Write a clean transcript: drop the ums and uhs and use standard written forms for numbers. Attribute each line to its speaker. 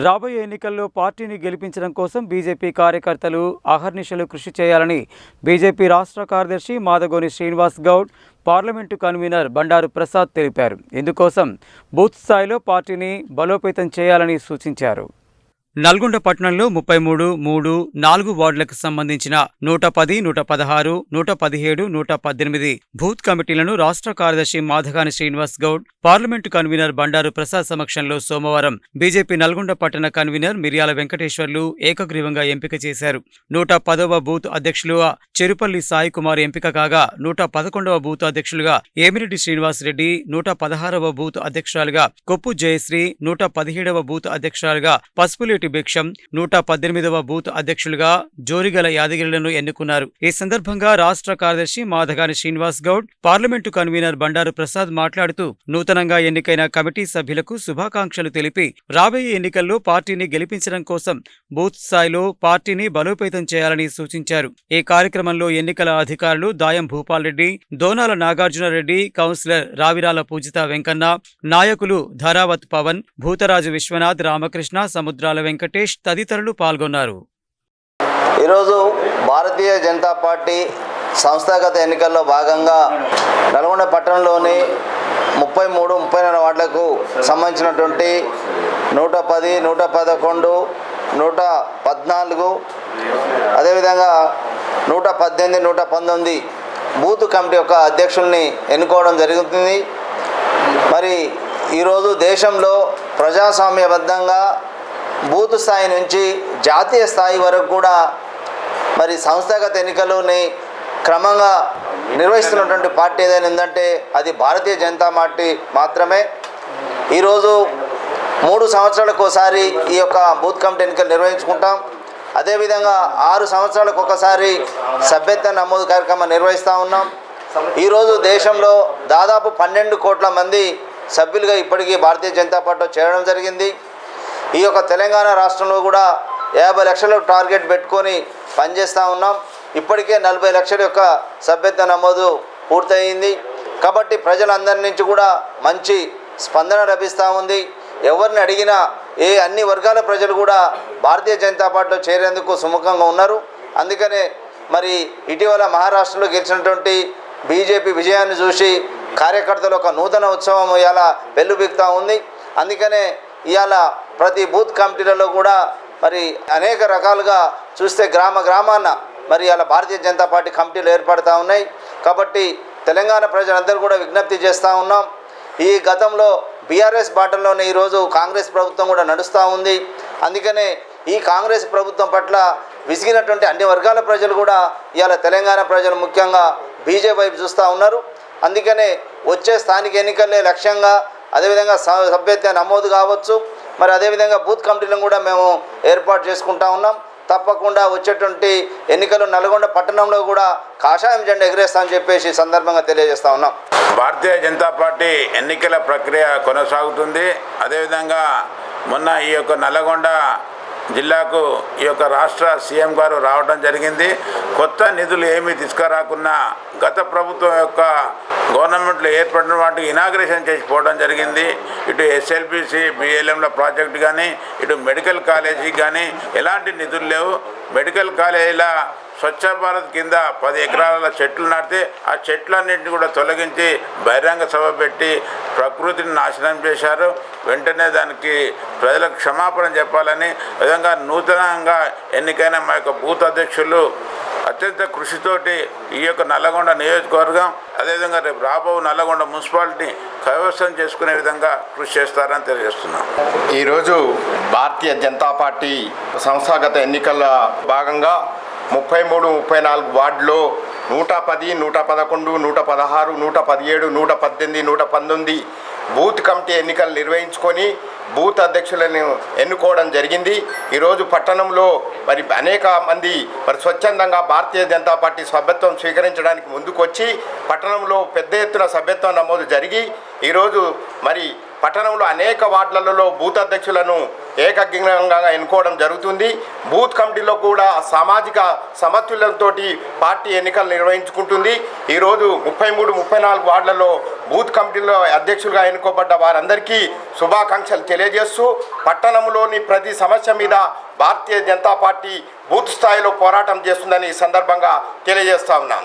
Speaker 1: రాబోయే ఎన్నికల్లో పార్టీని గెలిపించడం కోసం బీజేపీ కార్యకర్తలు అహర్నిశలు కృషి చేయాలని బీజేపీ రాష్ట్ర కార్యదర్శి మాదగోని శ్రీనివాస్ గౌడ్, పార్లమెంటు కన్వీనర్ బండారు ప్రసాద్ తెలిపారు. ఇందుకోసం బూత్ స్థాయిలో పార్టీని బలోపేతం చేయాలని సూచించారు. నల్గొండ పట్టణంలో 33, 3, 4 వార్డులకు సంబంధించిన 110, 116, 117, 118 బూత్ కమిటీలను రాష్ట్ర కార్యదర్శి మాధగాని శ్రీనివాస్ గౌడ్, పార్లమెంటు కన్వీనర్ బండారు ప్రసాద్ సమక్షంలో సోమవారం బీజేపీ నల్గొండ పట్టణ కన్వీనర్ మిర్యాల వెంకటేశ్వర్లు ఏకగ్రీవంగా ఎంపిక చేశారు. 110వ బూత్ అధ్యక్షులుగా చెరుపల్లి సాయి కుమార్ ఎంపిక కాగా, 111వ బూత్ అధ్యక్షులుగా ఏమిరెడ్డి శ్రీనివాస్ రెడ్డి, 116వ బూత్ అధ్యక్షురాలుగా కొప్పు జయశ్రీ, 117వ బూత్ అధ్యక్షురాలుగా పసుపులేటి భిక్షం, 118వ బూత్ అధ్యక్షులుగా జోరిగల యాదగిరిలను ఎన్నుకున్నారు. ఈ సందర్భంగా రాష్ట్ర కార్యదర్శి మాధగాని శ్రీనివాస్ గౌడ్, పార్లమెంటు కన్వీనర్ బండారు ప్రసాద్ మాట్లాడుతూ నూతనంగా ఎన్నికైన కమిటీ సభ్యులకు శుభాకాంక్షలు తెలిపి రాబోయే ఎన్నికల్లో పార్టీని గెలిపించడం కోసం బూత్ స్థాయిలో పార్టీని బలోపేతం చేయాలని సూచించారు. ఈ కార్యక్రమంలో ఎన్నికల అధికారులు దాయం భూపాల్ రెడ్డి, దోనాల నాగార్జునరెడ్డి, కౌన్సిలర్ రావిరాల పూజిత వెంకన్న, నాయకులు ధరావత్ పవన్, భూతరాజు విశ్వనాథ్, రామకృష్ణ, సముద్రాల వెంకటేష్ తదితరులు పాల్గొన్నారు.
Speaker 2: ఈరోజు భారతీయ జనతా పార్టీ సంస్థాగత ఎన్నికల్లో భాగంగా నల్గొండ పట్టణంలోని 33, 34 వార్డులకు సంబంధించినటువంటి 110, 111, 114, అదేవిధంగా 118, 119 బూత్ కమిటీ యొక్క అధ్యక్షుల్ని ఎన్నుకోవడం జరుగుతుంది. మరి ఈరోజు దేశంలో ప్రజాస్వామ్యబద్ధంగా బూత్ స్థాయి నుంచి జాతీయ స్థాయి వరకు కూడా మరి సంస్థాగత ఎన్నికలని క్రమంగా నిర్వహిస్తున్నటువంటి పార్టీ ఏదైనా ఉందంటే అది భారతీయ జనతా పార్టీ మాత్రమే. ఈరోజు 3 సంవత్సరాలకు ఒకసారి ఈ యొక్క బూత్ కమిటీ ఎన్నికలు నిర్వహించుకుంటాం. అదేవిధంగా 6 సంవత్సరాలకు ఒకసారి సభ్యత్వ నమోదు కార్యక్రమం నిర్వహిస్తూ ఉన్నాం. ఈరోజు దేశంలో దాదాపు 12 కోట్ల మంది సభ్యులుగా ఇప్పటికీ భారతీయ జనతా పార్టీలో చేరడం జరిగింది. ఈ యొక్క తెలంగాణ రాష్ట్రంలో కూడా 50 లక్షల టార్గెట్ పెట్టుకొని పనిచేస్తూ ఉన్నాం. ఇప్పటికే 40 లక్షల యొక్క సభ్యత్వ నమోదు పూర్తయింది. కాబట్టి ప్రజలందరి నుంచి కూడా మంచి స్పందన లభిస్తూ ఉంది. ఎవరిని అడిగినా అన్ని వర్గాల ప్రజలు కూడా భారతీయ జనతా పార్టీలో చేరేందుకు సుముఖంగా ఉన్నారు. అందుకనే మరి ఇటీవల మహారాష్ట్రలో గెలిచినటువంటి బీజేపీ విజయాన్ని చూసి కార్యకర్తలు ఒక నూతన ఉత్సవం ఇవాళ వెల్లుబిక్కుతూ ఉంది. అందుకనే ఇవాళ ప్రతి బూత్ కమిటీలలో కూడా మరి అనేక రకాలుగా చూస్తే గ్రామాన మరి ఇవాళ భారతీయ జనతా పార్టీ కమిటీలు ఏర్పడుతూ ఉన్నాయి. కాబట్టి తెలంగాణ ప్రజలందరూ కూడా విజ్ఞప్తి చేస్తూ ఉన్నాం. ఈ గతంలో బీఆర్ఎస్ బాటల్లోనే ఈరోజు కాంగ్రెస్ ప్రభుత్వం కూడా నడుస్తూ ఉంది. అందుకనే ఈ కాంగ్రెస్ ప్రభుత్వం పట్ల విసిగినటువంటి అన్ని వర్గాల ప్రజలు కూడా ఇవాళ తెలంగాణ ప్రజలు ముఖ్యంగా బీజేపీ వైపు చూస్తూ ఉన్నారు. అందుకనే వచ్చే స్థానిక ఎన్నికలే లక్ష్యంగా అదేవిధంగా సభ్యత్వ నమోదు కావచ్చు, మరి అదేవిధంగా బూత్ కమిటీలను కూడా మేము ఏర్పాటు చేసుకుంటా ఉన్నాం. తప్పకుండా వచ్చేటువంటి ఎన్నికలు నల్గొండ పట్టణంలో కూడా కాషాయం జెండా ఎగరేస్తామని చెప్పేసి సందర్భంగా తెలియజేస్తా ఉన్నాం.
Speaker 3: భారతీయ జనతా పార్టీ ఎన్నికల ప్రక్రియ కొనసాగుతుంది. అదేవిధంగా మొన్న ఈ యొక్క నల్గొండ జిల్లాకు ఈ యొక్క రాష్ట్ర సీఎం గారు రావడం జరిగింది. కొత్త నిధులు ఏమీ తీసుకురాకున్నా గత ప్రభుత్వం యొక్క గవర్నమెంట్లో ఏర్పడిన వాటికి ఇనాగ్రేషన్ చేసిపోవడం జరిగింది. ఇటు ఎస్ఎల్బిసి బిఎల్ఎంల ప్రాజెక్టు కానీ, ఇటు మెడికల్ కాలేజీకి కానీ ఎలాంటి నిధులు లేవు. మెడికల్ కాలేజీల స్వచ్ఛ భారత్ కింద 10 ఎకరాల చెట్లు నాటితే ఆ చెట్లన్నింటినీ కూడా తొలగించి బహిరంగ సభ పెట్టి ప్రకృతిని నాశనం చేశారు. వెంటనే దానికి ప్రజలకు క్షమాపణ చెప్పాలని విధంగా నూతనంగా ఎన్నికైన మా యొక్క బూత్ అధ్యక్షులు అత్యంత కృషితోటి ఈ యొక్క నల్లగొండ నియోజకవర్గం అదేవిధంగా రేపు రాబో నల్లగొండ మున్సిపాలిటీ కైవసం చేసుకునే విధంగా కృషి చేస్తారని తెలియజేస్తున్నాం.
Speaker 4: ఈరోజు భారతీయ జనతా పార్టీ సంస్థాగత ఎన్నికల భాగంగా 33, 34 వార్డులో 110, 111, 116, 117, 118, 119 బూత్ కమిటీ ఎన్నికలు నిర్వహించుకొని బూత్ అధ్యక్షులను ఎన్నుకోవడం జరిగింది. ఈరోజు పట్టణంలో మరి అనేక మంది మరి స్వచ్ఛందంగా భారతీయ జనతా పార్టీ సభ్యత్వం స్వీకరించడానికి ముందుకొచ్చి పట్టణంలో పెద్ద ఎత్తున సభ్యత్వం నమోదు జరిగి ఈరోజు మరి పట్టణంలో అనేక వార్డులలో బూత్ అధ్యక్షులను ఏకగ్రీవంగా ఎన్నుకోవడం జరుగుతుంది. బూత్ కమిటీలో కూడా సామాజిక సమతుల్యంతో పార్టీ ఎన్నికలు నిర్వహించుకుంటుంది. ఈరోజు 33, 34 వార్డులలో బూత్ కమిటీలో అధ్యక్షులుగా ఎన్నుకోబడ్డ వారందరికీ శుభాకాంక్షలు తెలియజేస్తూ పట్టణంలోని ప్రతి సమస్య మీద భారతీయ జనతా పార్టీ బూత్ స్థాయిలో పోరాటం చేస్తుందని ఈ సందర్భంగా తెలియజేస్తా ఉన్నాను.